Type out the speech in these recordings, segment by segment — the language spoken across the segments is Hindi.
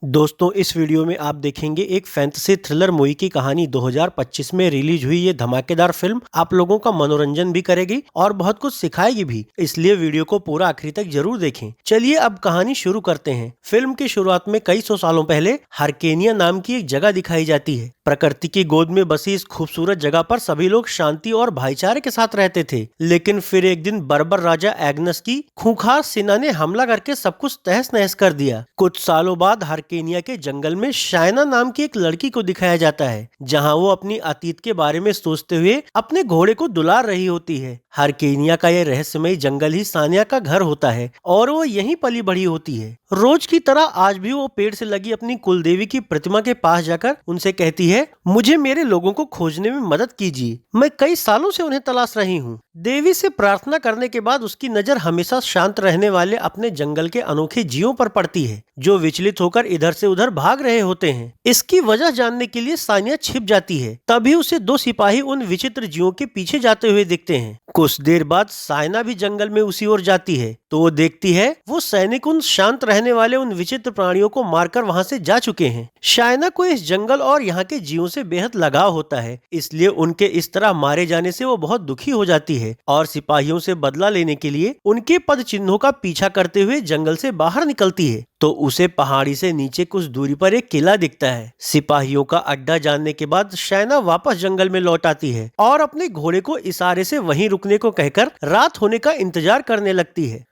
दोस्तों, इस वीडियो में आप देखेंगे एक फैंटेसी थ्रिलर मूवी की कहानी। 2025 में रिलीज हुई ये धमाकेदार फिल्म आप लोगों का मनोरंजन भी करेगी और बहुत कुछ सिखाएगी भी, इसलिए वीडियो को पूरा आखिरी तक जरूर देखें। चलिए अब कहानी शुरू करते हैं। फिल्म की शुरुआत में कई सौ सालों पहले हरकेनिया नाम की एक जगह दिखाई जाती है। प्रकृति की गोद में बसी इस खूबसूरत जगह पर सभी लोग शांति और भाईचारे के साथ रहते थे, लेकिन फिर एक दिन बर्बर राजा एग्नस की खूंखार सेना ने हमला करके सब कुछ तहस नहस कर दिया। कुछ सालों बाद हरकेनिया के जंगल में शायना नाम की एक लड़की को दिखाया जाता है, जहां वो अपनी अतीत के बारे में सोचते हुए अपने घोड़े को दुलार रही होती है। हरकेनिया का यह रहस्यमय जंगल ही सानिया का घर होता है और वो यहीं पली बढ़ी होती है। रोज की तरह आज भी वो पेड़ से लगी अपनी कुलदेवी की प्रतिमा के पास जाकर उनसे कहती है, मुझे मेरे लोगों को खोजने में मदद कीजिए, मैं कई सालों से उन्हें तलाश रही हूँ। देवी से प्रार्थना करने के बाद उसकी नजर हमेशा शांत रहने वाले अपने जंगल के अनोखे जीवों पर पड़ती है, जो विचलित होकर इधर से उधर भाग रहे होते हैं। इसकी वजह जानने के लिए सानिया छिप जाती है। तभी उसे दो सिपाही उन विचित्र जीवों के पीछे जाते हुए दिखते हैं। कुछ देर बाद साइना भी जंगल में उसी ओर जाती है, तो वो देखती है वो सैनिक उन शांत रहने वाले उन विचित्र प्राणियों को मारकर वहां से जा चुके हैं। शायना को इस जंगल और यहाँ के जीवों से बेहद लगाव होता है, इसलिए उनके इस तरह मारे जाने से वो बहुत दुखी हो जाती है और सिपाहियों से बदला लेने के लिए उनके पद चिन्हों का पीछा करते हुए जंगल से बाहर निकलती है। तो उसे पहाड़ी से नीचे कुछ दूरी पर एक किला दिखता है। सिपाहियों का अड्डा जानने के बाद शैना वापस जंगल में लौट आती है और अपने घोड़े को इशारे से वहीं रुकने को कहकर रात होने का इंतजार करने लगती है।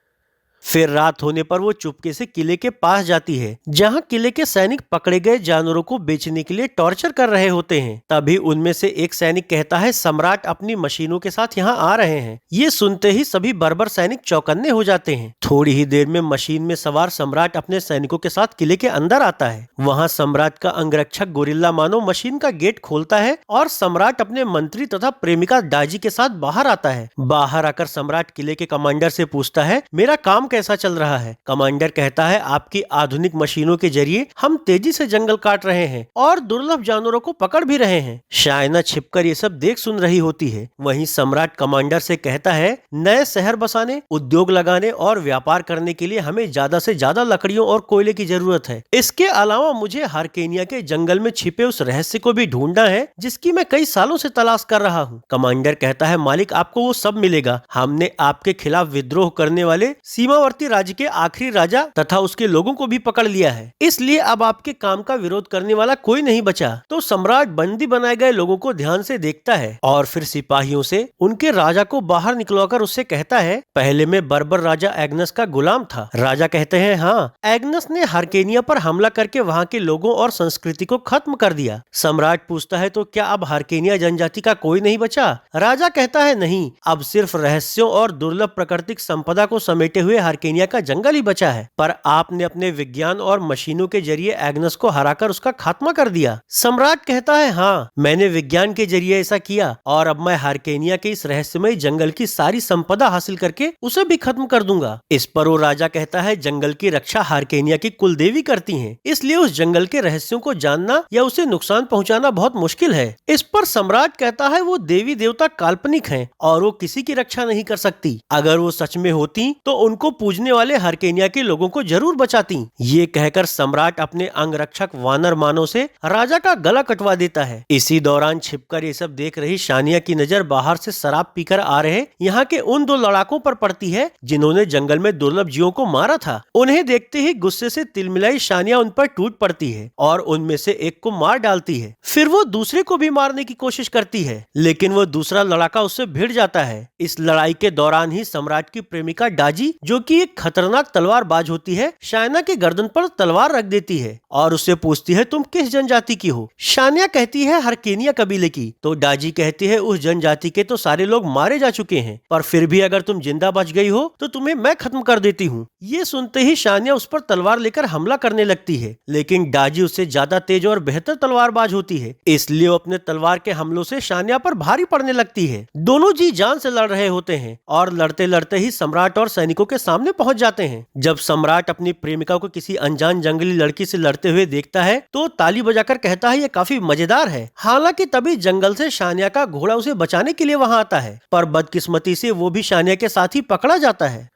फिर रात होने पर वो चुपके से किले के पास जाती है, जहां किले के सैनिक पकड़े गए जानवरों को बेचने के लिए टॉर्चर कर रहे होते हैं। तभी उनमें से एक सैनिक कहता है, सम्राट अपनी मशीनों के साथ यहाँ आ रहे हैं। ये सुनते ही सभी बर्बर सैनिक चौकन्ने हो जाते हैं। थोड़ी ही देर में मशीन में सवार सम्राट अपने सैनिकों के साथ किले के अंदर आता है। वहाँ सम्राट का अंगरक्षक गोरिल्ला मानो मशीन का गेट खोलता है और सम्राट अपने मंत्री तथा प्रेमिका डाजी के साथ बाहर आता है। बाहर आकर सम्राट किले के कमांडर से पूछता है, मेरा काम कैसा चल रहा है? कमांडर कहता है, आपकी आधुनिक मशीनों के जरिए हम तेजी से जंगल काट रहे हैं और दुर्लभ जानवरों को पकड़ भी रहे हैं। शायना छिपकर ये सब देख सुन रही होती है। वहीं सम्राट कमांडर से कहता है, नए शहर बसाने, उद्योग लगाने और व्यापार करने के लिए हमें ज्यादा से ज्यादा लकड़ियों और कोयले की जरूरत है। इसके अलावा मुझे हरकेनिया के जंगल में छिपे उस रहस्य को भी ढूंढना है जिसकी मैं कई सालों से तलाश कर रहा हूँ। कमांडर कहता है, मालिक आपको वो सब मिलेगा। हमने आपके खिलाफ विद्रोह करने वाले सीमावर्ती राज्य के आखिरी राजा तथा उसके लोगों को भी पकड़ लिया है, इसलिए अब आपके काम का विरोध करने वाला कोई नहीं बचा। तो सम्राट बंदी बनाए गए लोगों को ध्यान से देखता है और फिर सिपाहियों से उनके राजा को बाहर निकलवाकर उससे कहता है, पहले मैं बर्बर राजा एग्नस का गुलाम था। राजा कहते हैं, हाँ, एग्नस ने हरकेनिया पर हमला करके वहाँ के लोगों और संस्कृति को खत्म कर दिया। सम्राट पूछता है, तो क्या अब हरकेनिया जनजाति का कोई नहीं बचा? राजा कहता है, नहीं, अब सिर्फ रहस्यों और दुर्लभ प्राकृतिक संपदा को समेटे हुए हरकेनिया का जंगल ही बचा है। पर आपने अपने विज्ञान और मशीनों के जरिए एग्नस को हराकर उसका खात्मा कर दिया। सम्राट कहता है, हाँ, मैंने विज्ञान के जरिए ऐसा किया और अब मैं हरकेनिया के इस रहस्यमय जंगल की सारी संपदा हासिल करके उसे भी खत्म कर दूंगा। इस पर वो राजा कहता है, जंगल की रक्षा हरकेनिया की कुलदेवी करती हैं, इसलिए उस जंगल के रहस्यों को जानना या उसे नुकसान पहुंचाना बहुत मुश्किल है। इस पर सम्राट कहता है, वो देवी देवता काल्पनिक हैं और वो किसी की रक्षा नहीं कर सकती। अगर वो सच में होती तो उनको पूजने वाले हरकेनिया के लोगों को जरूर बचाती। ये कहकर सम्राट अपने अंगरक्षक वानर मानव से राजा का गला कटवा देता है। इसी दौरान छिपकर ये सब देख रही शानिया की नजर बाहर से शराब पीकर आ रहे यहाँ के उन दो लड़ाकों पर पड़ती है जिन्होंने जंगल में दुर्लभ जीवों को मारा था। उन्हें देखते ही गुस्से से तिलमिलाई शानिया उन पर टूट पड़ती है और उनमें से एक को मार डालती है। फिर वो दूसरे को भी मारने की कोशिश करती है, लेकिन वो दूसरा लड़ाका उससे भिड़ जाता है। इस लड़ाई के दौरान ही सम्राट की प्रेमिका डाजी, जो कि एक खतरनाक तलवारबाज होती है, शायना के गर्दन पर तलवार रख देती है और उससे पूछती है, तुम किस जनजाति की हो? शानिया कहती है, हरकेनिया कबीले की। तो डाजी कहती है, उस जनजाति के तो सारे लोग मारे जा चुके हैं, पर फिर भी अगर तुम जिंदा बच गई हो तो तुम्हें मैं खत्म कर देती हूँ। ये सुनते ही शानिया उस पर तलवार लेकर हमला करने लगती है, लेकिन डाजी उससे ज्यादा तेज और बेहतर तलवारबाज होती है, इसलिए वो अपने तलवार के हमलों से शानिया पर भारी पड़ने लगती है। दोनों जी जान से लड़ रहे होते हैं और लड़ते लड़ते ही सम्राट और सैनिकों के सामने पहुंच जाते हैं। जब सम्राट अपनी प्रेमिका को किसी अनजान जंगली लड़की से लड़ते हुए देखता है तो ताली बजाकर कहता है, ये काफी मजेदार है। हालांकि तभी जंगल से शानिया का घोड़ा उसे बचाने के लिए वहां आता है, पर बदकिस्मती से वो भी शानिया के साथ ही पकड़ा जाता है।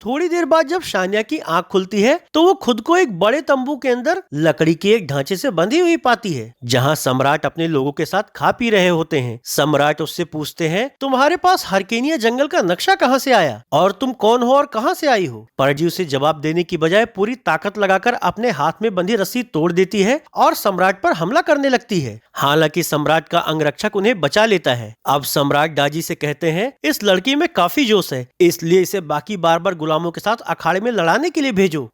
थोड़ी देर बाद जब शानिया की आंख खुलती है तो वो खुद को एक बड़े तंबू के अंदर लकड़ी के एक ढांचे से बंधी हुई पाती है, जहां सम्राट अपने लोगों के साथ खा पी रहे होते हैं। सम्राट उससे पूछते हैं, तुम्हारे पास हरकेनिया जंगल का नक्शा कहां से आया और तुम कौन हो और कहां से आई हो? परजी उसे जवाब देने की बजाय पूरी ताकत लगाकर अपने हाथ में बंधी रस्सी तोड़ देती है और सम्राट पर हमला करने लगती है। हालांकि सम्राट का अंगरक्षक उन्हें बचा लेता है। अब सम्राट डाजी से कहते हैं, इस लड़की में काफी जोश है, इसलिए इसे बाकी बार गुलामों के साथ अखाड़े में लड़ाने के लिए भेजो।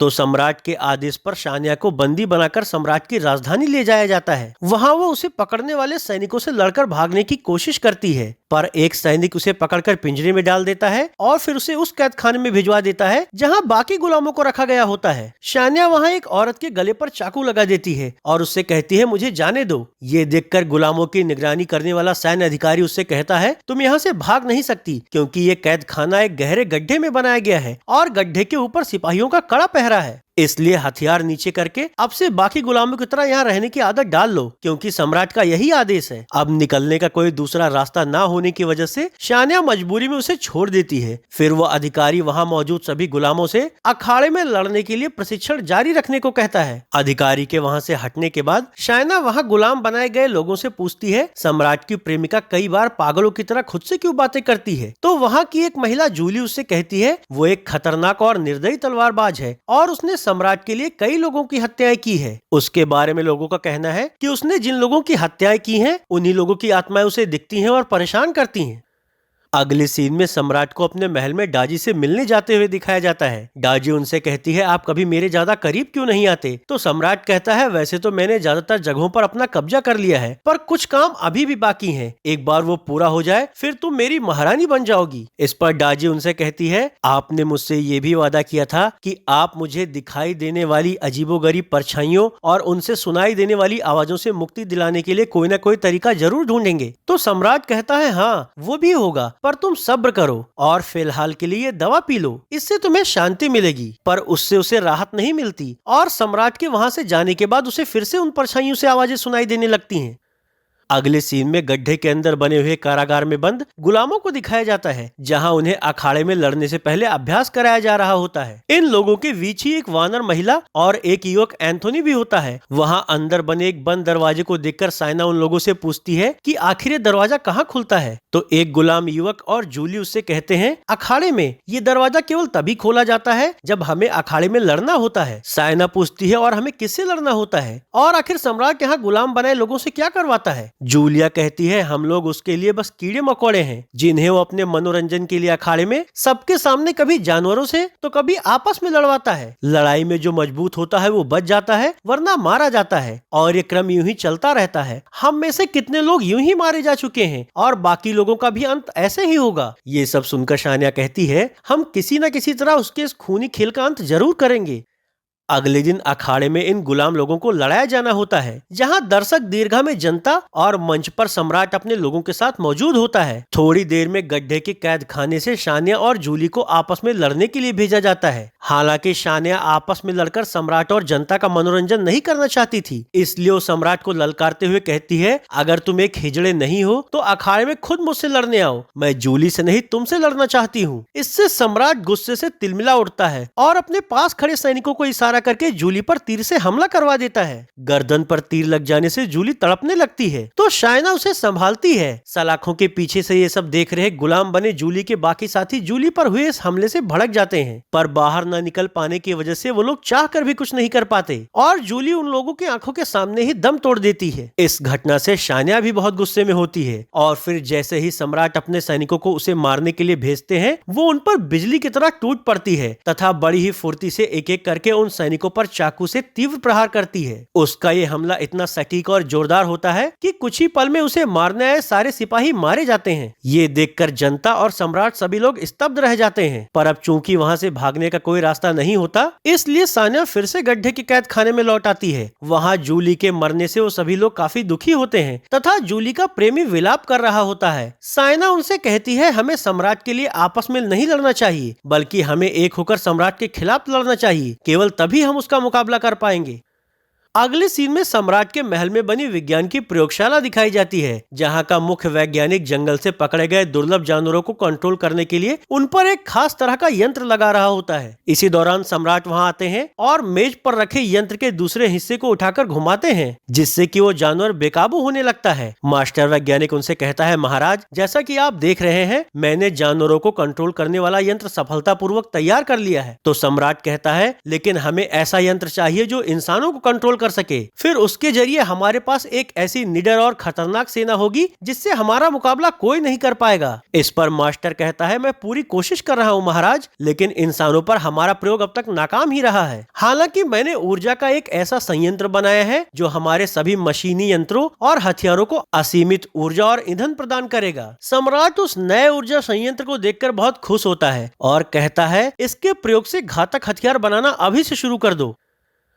तो सम्राट के आदेश पर शानिया को बंदी बनाकर सम्राट की राजधानी ले जाया जाता है। वहां वो उसे पकड़ने वाले सैनिकों से लड़कर भागने की कोशिश करती है, पर एक सैनिक उसे पकड़कर पिंजरे में डाल देता है और फिर उसे उस कैद खाने में भिजवा देता है जहां बाकी गुलामों को रखा गया होता है। शानिया वहां एक औरत के गले पर चाकू लगा देती है और उससे कहती है, मुझे जाने दो। ये देखकर गुलामों की निगरानी करने वाला सैन्य अधिकारी उससे कहता है, तुम यहाँ से भाग नहीं सकती क्योंकि ये कैद खाना एक गहरे गड्ढे में बनाया गया है और गड्ढे के ऊपर सिपाहियों का कड़ा पहरा है, इसलिए हथियार नीचे करके अब से बाकी गुलामों की तरह यहाँ रहने की आदत डाल लो, क्योंकि सम्राट का यही आदेश है। अब निकलने का कोई दूसरा रास्ता ना होने की वजह से शानिया मजबूरी में उसे छोड़ देती है। फिर वो अधिकारी वहाँ मौजूद सभी गुलामों से अखाड़े में लड़ने के लिए प्रशिक्षण जारी रखने को कहता है। अधिकारी के वहाँ से हटने के बाद शानिया वहाँ गुलाम बनाए गए लोगों से पूछती है, सम्राट की प्रेमिका कई बार पागलों की तरह खुद से क्यों बातें करती है? तो वहाँ की एक महिला जूली उससे कहती है, वो एक खतरनाक और निर्दयी तलवारबाज है और उसने सम्राट के लिए कई लोगों की हत्याएं की है। उसके बारे में लोगों का कहना है कि उसने जिन लोगों की हत्याएं की हैं, उन्हीं लोगों की आत्माएं उसे दिखती हैं और परेशान करती हैं। अगले सीन में सम्राट को अपने महल में डाजी से मिलने जाते हुए दिखाया जाता है। डाजी उनसे कहती है, आप कभी मेरे ज्यादा करीब क्यों नहीं आते? तो सम्राट कहता है, वैसे तो मैंने ज्यादातर जगहों पर अपना कब्जा कर लिया है, पर कुछ काम अभी भी बाकी हैं। एक बार वो पूरा हो जाए फिर तुम मेरी महारानी बन जाओगी। इस पर डाजी उनसे कहती है, आपने मुझसे ये भी वादा किया था कि आप मुझे दिखाई देने वाली अजीबोगरीब परछाइयों और उनसे सुनाई देने वाली आवाजों से मुक्ति दिलाने के लिए कोई न कोई तरीका जरूर ढूंढेंगे। तो सम्राट कहता है, हाँ वो भी होगा, पर तुम सब्र करो और फिलहाल के लिए दवा पी लो, इससे तुम्हें शांति मिलेगी। पर उससे उसे राहत नहीं मिलती और सम्राट के वहां से जाने के बाद उसे फिर से उन परछाइयों से आवाजें सुनाई देने लगती हैं। अगले सीन में गड्ढे के अंदर बने हुए कारागार में बंद गुलामों को दिखाया जाता है, जहां उन्हें अखाड़े में लड़ने से पहले अभ्यास कराया जा रहा होता है। इन लोगों के बीच ही एक वानर महिला और एक युवक एंथोनी भी होता है। वहां अंदर बने एक बंद दरवाजे को देखकर साइना उन लोगों से पूछती है कि आखिर ये दरवाजा कहाँ खुलता है? तो एक गुलाम युवक और जूली उससे कहते हैं, अखाड़े में। ये दरवाजा केवल तभी खोला जाता है जब हमें अखाड़े में लड़ना होता है। साइना पूछती है, और हमें किससे लड़ना होता है? और आखिर सम्राट यहाँ गुलाम बनाए लोगों से क्या करवाता है? जूलिया कहती है, हम लोग उसके लिए बस कीड़े मकोड़े हैं, जिन्हें वो अपने मनोरंजन के लिए अखाड़े में सबके सामने कभी जानवरों से तो कभी आपस में लड़वाता है। लड़ाई में जो मजबूत होता है वो बच जाता है, वरना मारा जाता है, और ये क्रम यूं ही चलता रहता है। हम में से कितने लोग यूं ही मारे जा चुके हैं और बाकी लोगों का भी अंत ऐसे ही होगा। ये सब सुनकर शानिया कहती है, हम किसी न किसी तरह उसके इस खूनी खेल का अंत जरूर करेंगे। अगले दिन अखाड़े में इन गुलाम लोगों को लड़ाया जाना होता है, जहां दर्शक दीर्घा में जनता और मंच पर सम्राट अपने लोगों के साथ मौजूद होता है। थोड़ी देर में गड्ढे के कैद खाने से शानिया और जूली को आपस में लड़ने के लिए भेजा जाता है। हालांकि शानिया आपस में लड़कर सम्राट और जनता का मनोरंजन नहीं करना चाहती थी, इसलिए वो सम्राट को ललकारते हुए कहती है, अगर तुम एक हिजड़े नहीं हो तो अखाड़े में खुद मुझसे लड़ने आओ। मैं जूली से नहीं तुमसे लड़ना चाहती हूँ। इससे सम्राट गुस्से से तिलमिला उठता है और अपने पास खड़े सैनिकों को इशारा करके जूली पर तीर से हमला करवा देता है। गर्दन पर तीर लग जाने से जूली तड़पने लगती है, तो शाइना उसे संभालती है। सलाखों के पीछे से ये सब देख रहे गुलाम बने जूली के बाकी साथी जूली पर हुए इस हमले से भड़क जाते हैं, पर बाहर न निकल पाने की वजह से वो लोग चाह कर भी कुछ नहीं कर पाते और जूली उन लोगों की आंखों के सामने ही दम तोड़ देती है। इस घटना से शानिया भी बहुत गुस्से में होती है और फिर जैसे ही सम्राट अपने सैनिकों को उसे मारने के लिए भेजते हैं, वो उन पर बिजली की तरह टूट पड़ती है तथा बड़ी ही फुर्ती से एक एक करके उन सैनिकों पर चाकू से तीव्र प्रहार करती है। उसका ये हमला इतना सटीक और जोरदार होता है कि कुछ ही पल में उसे मारने आए सारे सिपाही मारे जाते हैं। ये देखकर जनता और सम्राट सभी लोग स्तब्ध रह जाते हैं, पर अब चूंकि वहाँ से भागने का कोई रास्ता नहीं होता, इसलिए सानिया फिर से गड्ढे के कैद खाने में लौट आती है। वहाँ जूली के मरने से वो सभी लोग काफी दुखी होते हैं तथा जूली का प्रेमी विलाप कर रहा होता है। साइना उनसे कहती है, हमें सम्राट के लिए आपस में नहीं लड़ना चाहिए, बल्कि हमें एक होकर सम्राट के खिलाफ लड़ना चाहिए। केवल तभी हम उसका मुकाबला कर पाएंगे। अगले सीन में सम्राट के महल में बनी विज्ञान की प्रयोगशाला दिखाई जाती है, जहाँ का मुख्य वैज्ञानिक जंगल से पकड़े गए दुर्लभ जानवरों को कंट्रोल करने के लिए उन पर एक खास तरह का यंत्र लगा रहा होता है। इसी दौरान सम्राट वहाँ आते हैं और मेज पर रखे यंत्र के दूसरे हिस्से को उठाकर घुमाते हैं, जिससे कि वो जानवर बेकाबू होने लगता है। मास्टर वैज्ञानिक उनसे कहता है, महाराज, जैसा कि आप देख रहे हैं, मैंने जानवरों को कंट्रोल करने वाला यंत्र सफलतापूर्वक तैयार कर लिया है। तो सम्राट कहता है, लेकिन हमें ऐसा यंत्र चाहिए जो इंसानों को कंट्रोल कर सके। फिर उसके जरिए हमारे पास एक ऐसी निडर और खतरनाक सेना होगी जिससे हमारा मुकाबला कोई नहीं कर पाएगा। इस पर मास्टर कहता है, मैं पूरी कोशिश कर रहा हूँ महाराज, लेकिन इंसानों पर हमारा प्रयोग अब तक नाकाम ही रहा है। हालांकि मैंने ऊर्जा का एक ऐसा संयंत्र बनाया है जो हमारे सभी मशीनी यंत्रों और हथियारों को असीमित ऊर्जा और ईंधन प्रदान करेगा। सम्राट उस नए ऊर्जा संयंत्र को देखकर बहुत खुश होता है और कहता है, इसके प्रयोग से घातक हथियार बनाना अभी से शुरू कर दो।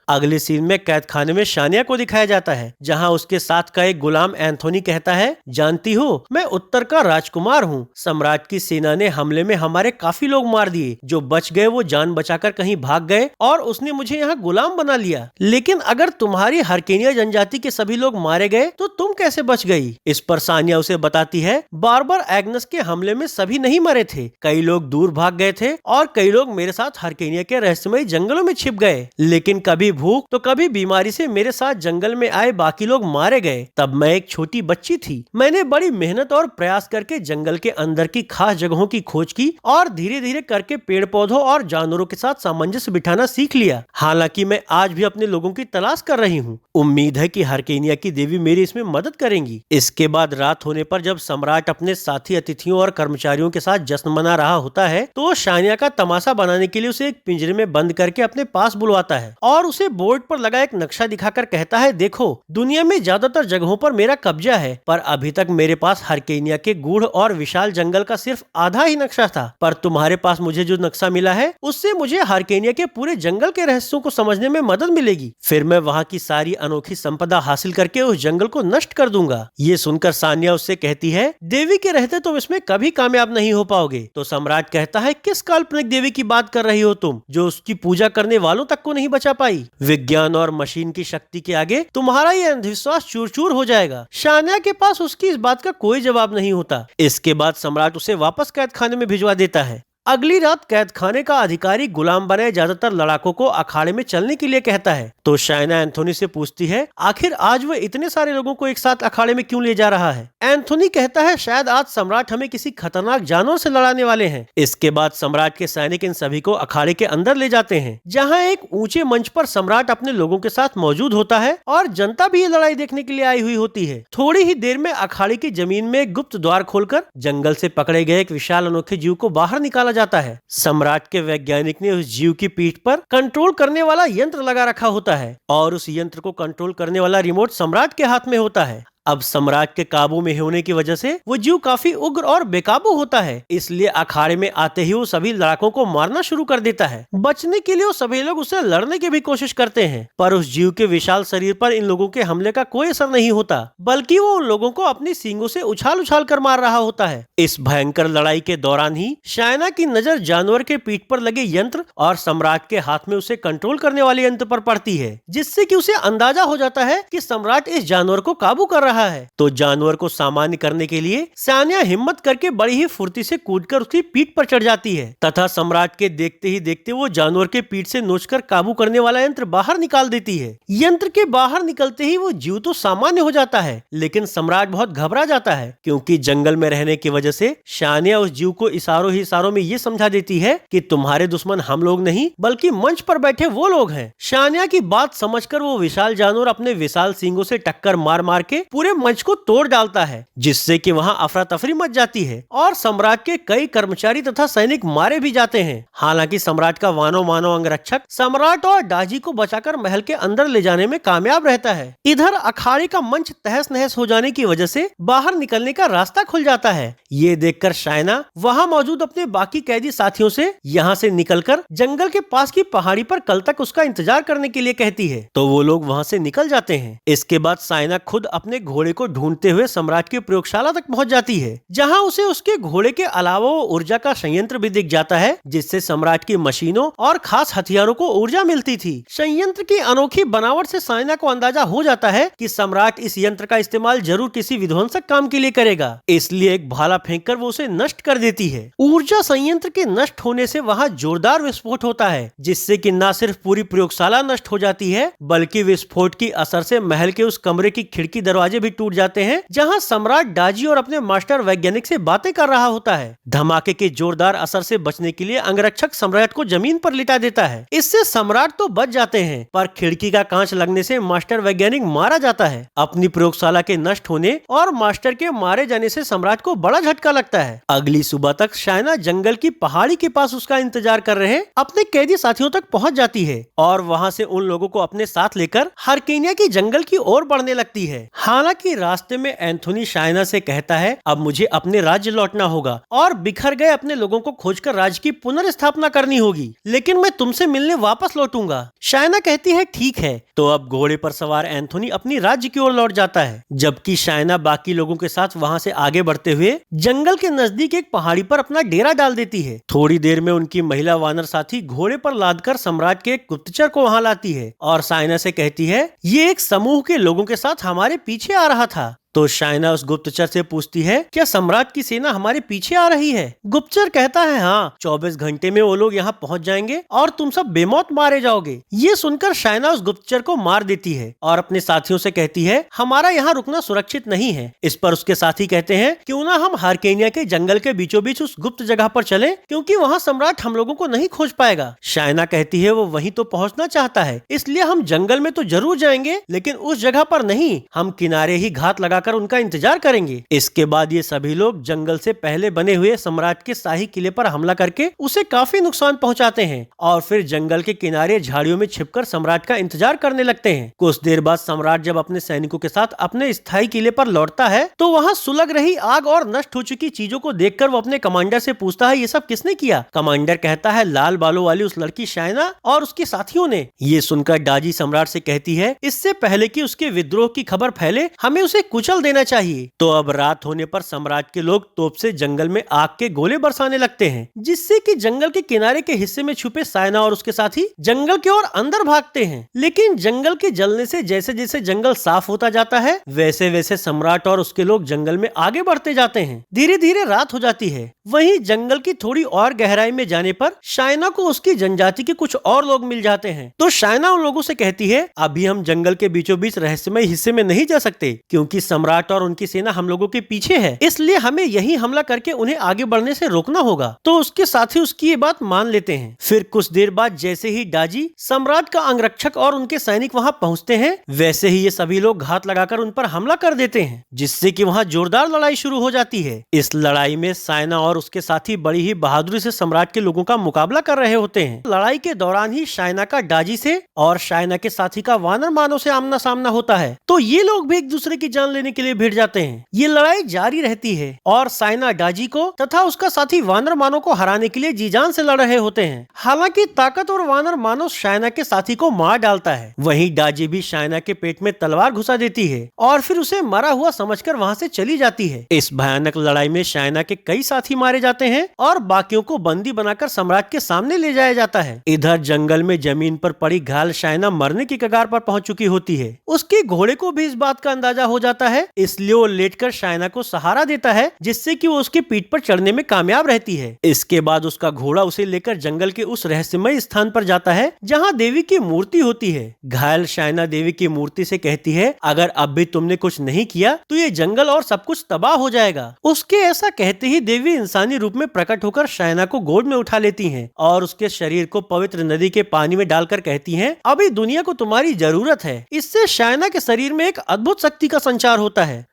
अगले सीन में कैद खाने में शानिया को दिखाया जाता है, जहां उसके साथ का एक गुलाम एंथोनी कहता है, जानती हो, मैं उत्तर का राजकुमार हूं। सम्राट की सेना ने हमले में हमारे काफी लोग मार दिए। जो बच गए वो जान बचाकर कहीं भाग गए और उसने मुझे यहाँ गुलाम बना लिया। लेकिन अगर तुम्हारी हरकेनिया जनजाति के सभी लोग मारे गए तो तुम कैसे बच गई? इस पर सानिया उसे बताती है, बार्बर एग्नस के हमले में सभी नहीं मरे थे। कई लोग दूर भाग गए थे और कई लोग मेरे साथ हरकेनिया के रहस्यमयी जंगलों में छिप गए। लेकिन कभी भूख तो कभी बीमारी से मेरे साथ जंगल में आए बाकी लोग मारे गए। तब मैं एक छोटी बच्ची थी। मैंने बड़ी मेहनत और प्रयास करके जंगल के अंदर की खास जगहों की खोज की और धीरे धीरे करके पेड़ पौधों और जानवरों के साथ सामंजस्य बिठाना सीख लिया। हालांकि मैं आज भी अपने लोगों की तलाश कर रही हूँ। उम्मीद है कि हरकेनिया की देवी मेरी इसमें मदद करेंगी। इसके बाद रात होने पर जब सम्राट अपने साथी अतिथियों और कर्मचारियों के साथ जश्न मना रहा होता है, तो शानिया का तमाशा बनाने के लिए उसे एक पिंजरे में बंद करके अपने पास बुलवाता है और उसे बोर्ड पर लगा एक नक्शा दिखाकर कहता है, देखो, दुनिया में ज्यादातर जगहों पर मेरा कब्जा है, पर अभी तक मेरे पास हरकेनिया के गूढ़ और विशाल जंगल का सिर्फ आधा ही नक्शा था। पर तुम्हारे पास मुझे जो नक्शा मिला है उससे मुझे हरकेनिया के पूरे जंगल के रहस्यों को समझने में मदद मिलेगी। फिर मैं वहाँ की सारी अनोखी संपदा हासिल करके उस जंगल को नष्ट कर दूंगा। ये सुनकर सानिया उससे कहती है, देवी के रहते तुम इसमें कभी कामयाब नहीं हो पाओगे। तो सम्राट कहता है, किस काल्पनिक देवी की बात कर रही हो तुम, जो उसकी पूजा करने वालों तक को नहीं बचा पाई? विज्ञान और मशीन की शक्ति के आगे तुम्हारा ये अंधविश्वास चूर चूर हो जाएगा। शानिया के पास उसकी इस बात का कोई जवाब नहीं होता। इसके बाद सम्राट उसे वापस कैद खाने में भिजवा देता है। अगली रात कैद खाने का अधिकारी गुलाम बने ज्यादातर लड़ाकों को अखाड़े में चलने के लिए कहता है। तो शाइना एंथोनी से पूछती है, आखिर आज वह इतने सारे लोगों को एक साथ अखाड़े में क्यों ले जा रहा है? एंथोनी कहता है, शायद आज सम्राट हमें किसी खतरनाक जानवर से लड़ाने वाले हैं। इसके बाद सम्राट के सैनिक इन सभी को अखाड़े के अंदर ले जाते हैं, जहाँ एक ऊंचे मंच पर सम्राट अपने लोगों के साथ मौजूद होता है और जनता भी ये लड़ाई देखने के लिए आई हुई होती है। थोड़ी ही देर में अखाड़े की जमीन में एक गुप्त द्वार खोलकर जंगल से पकड़े गए एक विशाल अनोखे जीव को बाहर निकाला जाता है। सम्राट के वैज्ञानिक ने उस जीव की पीठ पर कंट्रोल करने वाला यंत्र लगा रखा होता है और उस यंत्र को कंट्रोल करने वाला रिमोट सम्राट के हाथ में होता है। अब सम्राट के काबू में होने की वजह से वो जीव काफी उग्र और बेकाबू होता है, इसलिए अखाड़े में आते ही वो सभी लड़ाकों को मारना शुरू कर देता है। बचने के लिए वो सभी लोग उससे लड़ने की भी कोशिश करते हैं, पर उस जीव के विशाल शरीर पर इन लोगों के हमले का कोई असर नहीं होता, बल्कि वो उन लोगों को अपनी सींगों से उछाल उछाल कर मार रहा होता है। इस भयंकर लड़ाई के दौरान ही शाइना की नजर जानवर के पीठ पर लगे यंत्र और सम्राट के हाथ में उसे कंट्रोल करने वाले यंत्र पर पड़ती है, जिससे कि उसे अंदाजा हो जाता है कि सम्राट इस जानवर को काबू कर रहा है। तो जानवर को सामान्य करने के लिए सानिया हिम्मत करके बड़ी ही फुर्ती से कूदकर उसकी पीठ पर चढ़ जाती है तथा सम्राट के देखते ही देखते वो जानवर के पीठ से नोचकर काबू करने वाला यंत्र बाहर निकाल देती है। यंत्र के बाहर निकलते ही वो जीव तो सामान्य हो जाता है, लेकिन सम्राट बहुत घबरा जाता है, क्योंकि जंगल में रहने की वजह से सानिया उस जीव को इशारों ही इशारों में ये समझा देती है कि तुम्हारे दुश्मन हम लोग नहीं बल्कि मंच पर बैठे वो लोग हैं। सानिया की बात समझकर वो विशाल जानवर अपने विशाल सींगों से टक्कर मार मार के पूरे मंच को तोड़ डालता है, जिससे कि वहां अफरा तफरी मच जाती है और सम्राट के कई कर्मचारी तथा सैनिक मारे भी जाते हैं। हालांकि सम्राट का वानो मानो अंगरक्षक सम्राट और डाजी को बचाकर महल के अंदर ले जाने में कामयाब रहता है। इधर अखाड़े का मंच तहस नहस हो जाने की वजह से बाहर निकलने का रास्ता खुल जाता है। ये देखकर शाइना वहां मौजूद अपने बाकी कैदी साथियों से यहाँ से निकलकर जंगल के पास की पहाड़ी पर कल तक उसका इंतजार करने के लिए कहती है, तो वो लोग वहाँ से निकल जाते हैं। इसके बाद शाइना खुद अपने घोड़े को ढूंढते हुए सम्राट की प्रयोगशाला तक पहुंच जाती है, जहां उसे उसके घोड़े के अलावा वो ऊर्जा का संयंत्र भी दिख जाता है, जिससे सम्राट की मशीनों और खास हथियारों को ऊर्जा मिलती थी। संयंत्र की अनोखी बनावट से साइना को अंदाजा हो जाता है कि सम्राट इस यंत्र का इस्तेमाल जरूर किसी विध्वंसक काम के लिए करेगा, इसलिए एक भाला फेंककर वो उसे नष्ट कर देती है। ऊर्जा संयंत्र के नष्ट होने से वहां जोरदार विस्फोट होता है, जिससे कि न सिर्फ पूरी प्रयोगशाला नष्ट हो जाती है, बल्कि विस्फोट की असर से महल के उस कमरे की खिड़की दरवाजे भी टूट जाते हैं, जहां सम्राट डाजी और अपने मास्टर वैज्ञानिक से बातें कर रहा होता है। धमाके के जोरदार असर से बचने के लिए अंगरक्षक सम्राट को जमीन पर लिटा देता है। इससे सम्राट तो बच जाते हैं, पर खिड़की का कांच लगने से मास्टर वैज्ञानिक मारा जाता है। अपनी प्रयोगशाला के नष्ट होने और मास्टर के मारे जाने से सम्राट को बड़ा झटका लगता है। अगली सुबह तक शाइना जंगल की पहाड़ी के पास उसका इंतजार कर रहे अपने कैदी साथियों तक पहुंच जाती है और वहां से उन लोगों को अपने साथ लेकर हरकेनिया की जंगल की ओर बढ़ने लगती है। हालांकि रास्ते में एंथोनी शाइना से कहता है, अब मुझे अपने राज्य लौटना होगा और बिखर गए अपने लोगों को खोजकर राज्य की पुनर्स्थापना करनी होगी, लेकिन मैं तुमसे मिलने वापस लौटूंगा। शाइना कहती है, ठीक है। तो अब घोड़े पर सवार एंथोनी अपनी राज्य की ओर लौट जाता है, जबकि शाइना बाकी लोगों के साथ वहां से आगे बढ़ते हुए जंगल के नजदीक एक पहाड़ी पर अपना डेरा डाल देती है। थोड़ी देर में उनकी महिला वानर साथी घोड़े पर लादकर सम्राट के एक गुप्तचर को वहां लाती है और शाइना से कहती है, ये एक समूह के लोगों के साथ हमारे पीछे आ रहा था। तो शाइना उस गुप्तचर से पूछती है, क्या सम्राट की सेना हमारे पीछे आ रही है? गुप्तचर कहता है, हाँ, 24 घंटे में वो लोग यहाँ पहुँच जाएंगे और तुम सब बेमौत मारे जाओगे। ये सुनकर शाइना उस गुप्तचर को मार देती है और अपने साथियों से कहती है, हमारा यहाँ रुकना सुरक्षित नहीं है। इस पर उसके साथी कहते हैं, क्यों ना हम हारकेनिया के जंगल के बीचों बीच उस गुप्त जगह पर चले, क्योंकि वहाँ सम्राट हम लोगों को नहीं खोज पाएगा। शाइना कहती है, वो वहीं तो पहुँचना चाहता है, इसलिए हम जंगल में तो जरूर जाएंगे, लेकिन उस जगह पर नहीं, हम किनारे ही घात लगा कर उनका इंतजार करेंगे। इसके बाद ये सभी लोग जंगल से पहले बने हुए सम्राट के शाही किले पर हमला करके उसे काफी नुकसान पहुंचाते हैं और फिर जंगल के किनारे झाड़ियों में छिपकर सम्राट का इंतजार करने लगते हैं। कुछ देर बाद सम्राट जब अपने सैनिकों के साथ अपने स्थायी किले पर लौटता है, तो वहाँ सुलग रही आग और नष्ट हो चुकी चीजों को देखकर वो अपने कमांडर से पूछता है, ये सब किसने किया? कमांडर कहता है, लाल बालों वाली उस लड़की शाइना और उसके साथियों ने। ये सुनकर डाजी सम्राट से कहती है, इससे पहले कि उसके विद्रोह की खबर फैले, हमें उसे कुचल देना चाहिए। तो अब रात होने पर सम्राट के लोग तोप से जंगल में आग के गोले बरसाने लगते हैं, जिससे कि जंगल के किनारे के हिस्से में छुपे शाइना और उसके साथी जंगल की ओर अंदर भागते हैं। लेकिन जंगल के जलने से जैसे जैसे जंगल साफ होता जाता है, वैसे वैसे सम्राट और उसके लोग जंगल में आगे बढ़ते जाते हैं। धीरे धीरे रात हो जाती है। वहीं जंगल की थोड़ी और गहराई में जाने पर शाइना को उसकी जनजाति के कुछ और लोग मिल जाते हैं। तो शाइना उन लोगों से कहती है, अभी हम जंगल के बीचों बीच रहस्यमय हिस्से में नहीं जा सकते, क्योंकि सम्राट और उनकी सेना हम लोगों के पीछे है, इसलिए हमें यही हमला करके उन्हें आगे बढ़ने से रोकना होगा। तो उसके साथी उसकी ये बात मान लेते हैं। फिर कुछ देर बाद जैसे ही डाजी, सम्राट का अंगरक्षक और उनके सैनिक वहां पहुंचते हैं, वैसे ही ये सभी लोग घात लगाकर उन पर हमला कर देते हैं, जिससे कि वहां जोरदार लड़ाई शुरू हो जाती है। इस लड़ाई में शाइना और उसके साथी बड़ी ही बहादुरी से सम्राट के लोगों का मुकाबला कर रहे होते हैं। लड़ाई के दौरान ही शाइना का डाजी से और शाइना के साथी का वानर मानव से आमना सामना होता है, तो ये लोग भी एक दूसरे की जान लेने के लिए भिड़ जाते हैं। ये लड़ाई जारी रहती है और शाइना डाजी को तथा उसका साथी वानर मानव को हराने के लिए जी जान से लड़ रहे होते हैं। हालांकि ताकतवर वानर मानव शाइना के साथी को मार डालता है। वहीं डाजी भी शाइना के पेट में तलवार घुसा देती है और फिर उसे मरा हुआ समझकर वहां से चली जाती है। इस भयानक लड़ाई में शाइना के कई साथी मारे जाते हैं और बाकियों को बंदी बनाकर सम्राट के सामने ले जाया जाता है। इधर जंगल में जमीन पर पड़ी घायल शाइना मरने की कगार पर पहुंच चुकी होती है। उसके घोड़े को भी इस बात का अंदाजा हो जाता है, इसलिए वो लेटकर शाइना को सहारा देता है, जिससे कि वो उसके पीठ पर चढ़ने में कामयाब रहती है। इसके बाद उसका घोड़ा उसे लेकर जंगल के उस रहस्यमय स्थान पर जाता है जहाँ देवी की मूर्ति होती है। घायल शाइना देवी की मूर्ति से कहती है, अगर अब भी तुमने कुछ नहीं किया तो ये जंगल और सब कुछ तबाह हो जाएगा। उसके ऐसा कहते ही देवी इंसानी रूप में प्रकट होकर शाइना को गोद में उठा लेती हैं और उसके शरीर को पवित्र नदी के पानी में डालकर कहती हैं, अभी दुनिया को तुम्हारी जरूरत है। इससे शाइना के शरीर में एक अद्भुत शक्ति का संचार होता है।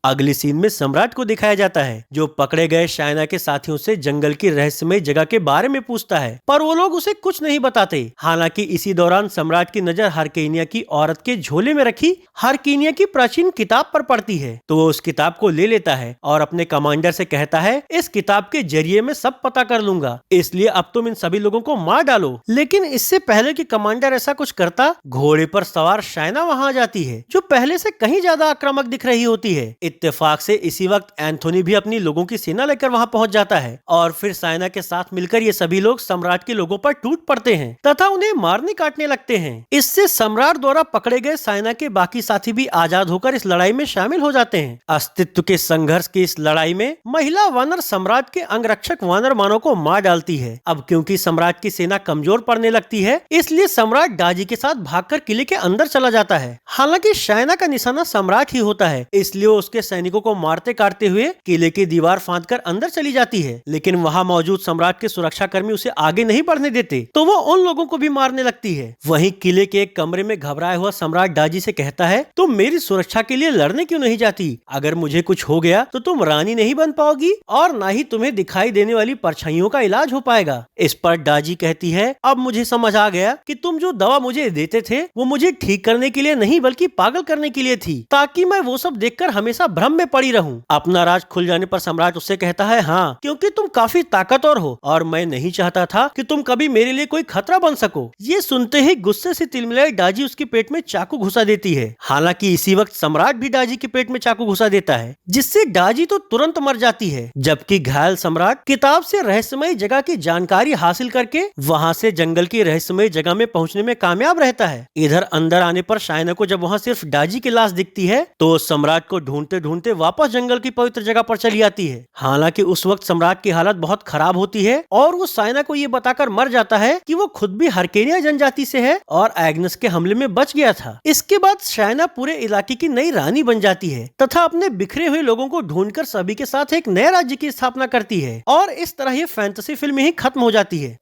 अगली सीन में सम्राट को दिखाया जाता है जो पकड़े गए शायना के साथियों से जंगल की रहस्यमय जगह के बारे में पूछता है, पर वो लोग उसे कुछ नहीं बताते। हालांकि इसी दौरान सम्राट की नजर हरकीनिया की औरत के झोले में रखी हरकीनिया की प्राचीन किताब पर पड़ती है, तो वो उस किताब को ले लेता है और अपने कमांडर से कहता है, इस किताब के जरिए मैं सब पता कर लूंगा, इसलिए अब तुम इन सभी लोगों को मार डालो। लेकिन इससे पहले कि कमांडर ऐसा कुछ करता, घोड़े पर सवार शायना वहां आ जाती है जो पहले से कहीं ज्यादा आक्रामक दिख रही होती है। इत्तेफाक से इसी वक्त एंथोनी भी अपनी लोगों की सेना लेकर वहां पहुंच जाता है और फिर शायना के साथ मिलकर ये सभी लोग सम्राट के लोगों पर टूट पड़ते हैं तथा उन्हें मारने काटने लगते हैं। इससे सम्राट द्वारा पकड़े गए शायना के बाकी साथी भी आजाद होकर इस लड़ाई में शामिल हो जाते हैं। अस्तित्व के संघर्ष की इस लड़ाई में महिला वानर सम्राट के अंगरक्षक वानर मानव को मार डालती है। अब क्योंकि सम्राट की सेना कमजोर पड़ने लगती है, इसलिए सम्राट डाजी के साथ भागकर किले के अंदर चला जाता है। हालांकि शायना का निशाना सम्राट ही होता है, इसलिए वो उसके सैनिकों को मारते काटते हुए किले की दीवार फांदकर अंदर चली जाती है। लेकिन वहां मौजूद सम्राट के सुरक्षा कर्मी उसे आगे नहीं बढ़ने देते, तो वो उन लोगों को भी मारने लगती है। वहीं किले के एक कमरे में घबराया हुआ सम्राट डाजी से कहता है, तुम मेरी सुरक्षा के लिए लड़ने क्यों नहीं जाती? अगर मुझे कुछ हो गया तो तुम रानी नहीं बन पाओगी और ना ही तुम्हें दिखाई देने वाली परछाइयों का इलाज हो पाएगा। इस पर डाजी कहती है, अब मुझे समझ आ गया कि तुम जो दवा मुझे देते थे वो मुझे ठीक करने के लिए नहीं बल्कि पागल करने के लिए थी, ताकि मैं वो सब देखकर हमेशा भ्रम में पड़ी रहूं। अपना राज खुल जाने पर सम्राट उससे कहता है, हाँ, क्योंकि तुम काफी ताकतवर हो और मैं नहीं चाहता था कि तुम कभी मेरे लिए कोई खतरा बन सको। ये सुनते ही गुस्से से तिलमिलाई डाजी उसके पेट में चाकू घुसा देती है। हालांकि इसी वक्त सम्राट भी डाजी के पेट में चाकू घुसा देता है, जिससे डाजी तो तुरंत मर जाती है, जबकि घायल सम्राट किताब से रहस्यमय जगह की जानकारी हासिल करके वहां से जंगल की रहस्यमय जगह में पहुंचने में कामयाब रहता है। इधर अंदर आने पर शायना को जब वहां सिर्फ डाजी की लाश दिखती है, तो सम्राट को ढूंढते ढूंढते वापस जंगल की पवित्र जगह पर चली आती है। हालांकि उस वक्त सम्राट की हालत बहुत खराब होती है और वो शायना को ये बताकर मर जाता है कि वो खुद भी हरकेनिया जनजाति से है और एग्नस के हमले में बच गया था। इसके बाद शायना पूरे इलाके की नई रानी बन जाती है तथा अपने बिखरे हुए लोगों को ढूंढकर सभी के साथ एक नए राज्य की स्थापना करती है और इस तरह ये फैंटेसी फिल्म ही खत्म हो जाती है।